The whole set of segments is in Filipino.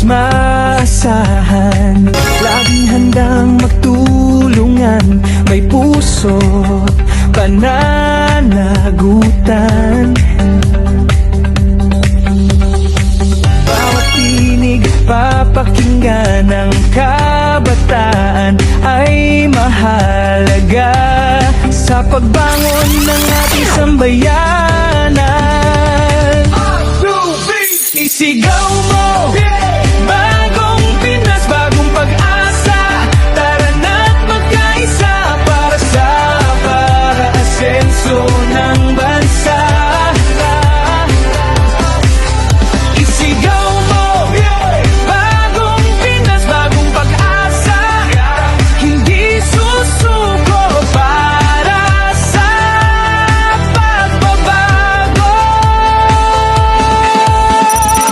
maasahan, laging handang magtulungan, may puso pananagutan. Bawat tinig papakinggan ng kabataan ay mahalaga sa pagbangon ng ating sambayanan. Isigaw mo, bagong Pinas, bagong pag-asa. Tara na't magkaisa para sa pag-asenso ng bansa. Isigaw mo, bagong Pinas, bagong pag-asa. Hindi susuko para sa pagbabago.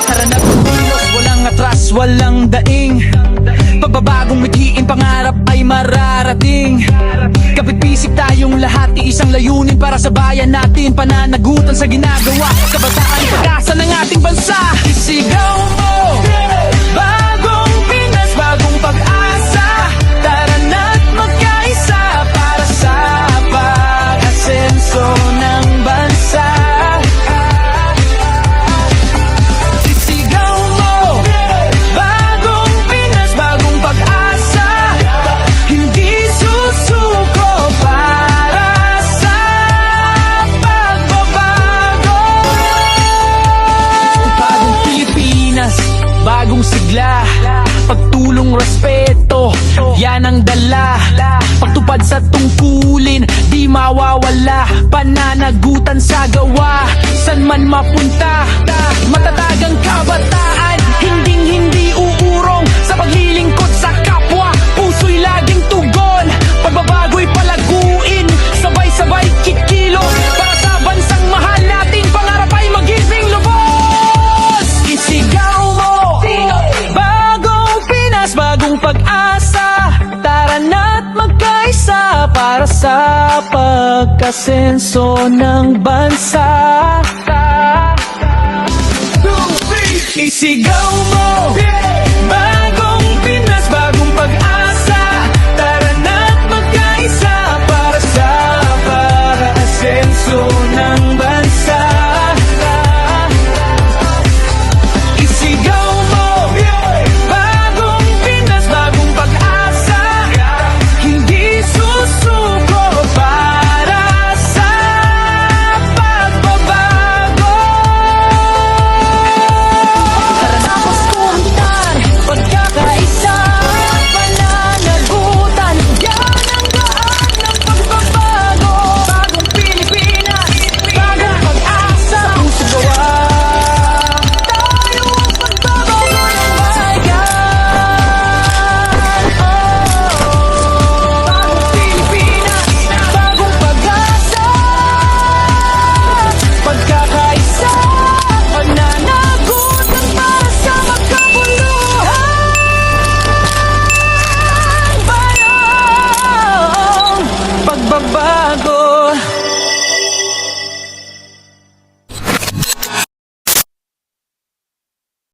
Tara na't magkilos, walang atras, walang daing. Pagbabagong mithiin, pangarap ay mararating. Kapit-pisik tayong lahat, iisang layunin para sa bayan natin. Pananagutan sa ginagawa, kabataan, pag-asa ng ating bansa. Isigaw mo, bagong Pinas, bagong pag-asa. Tara na't magkaisa para sa pag-asenso ng bansa. Isigaw mo, bagong Pinas, bagong pag-asa. Hindi susuko para sa pagbabago. Bagong Pilipinas, bagong sigla. Pagtulong, respeto, yan ang dala. Pagtupad sa tungkulin, di mawawala. Pananagutan sa gawa, san man mapunta. Matatagang kabataan, hinding-hindi uurong sa paglilingkod sa kapwa. Puso'y laging tugon, pagbabago'y palaguin. Sabay-sabay kikilos para sa bansang mahal natin. Pangarap ay magising lubos. Isigaw mo, bagong Pinas, bagong pag-asa. Tara na't magkaisa para sa pagkasenso ng bansa. Isigaw mo,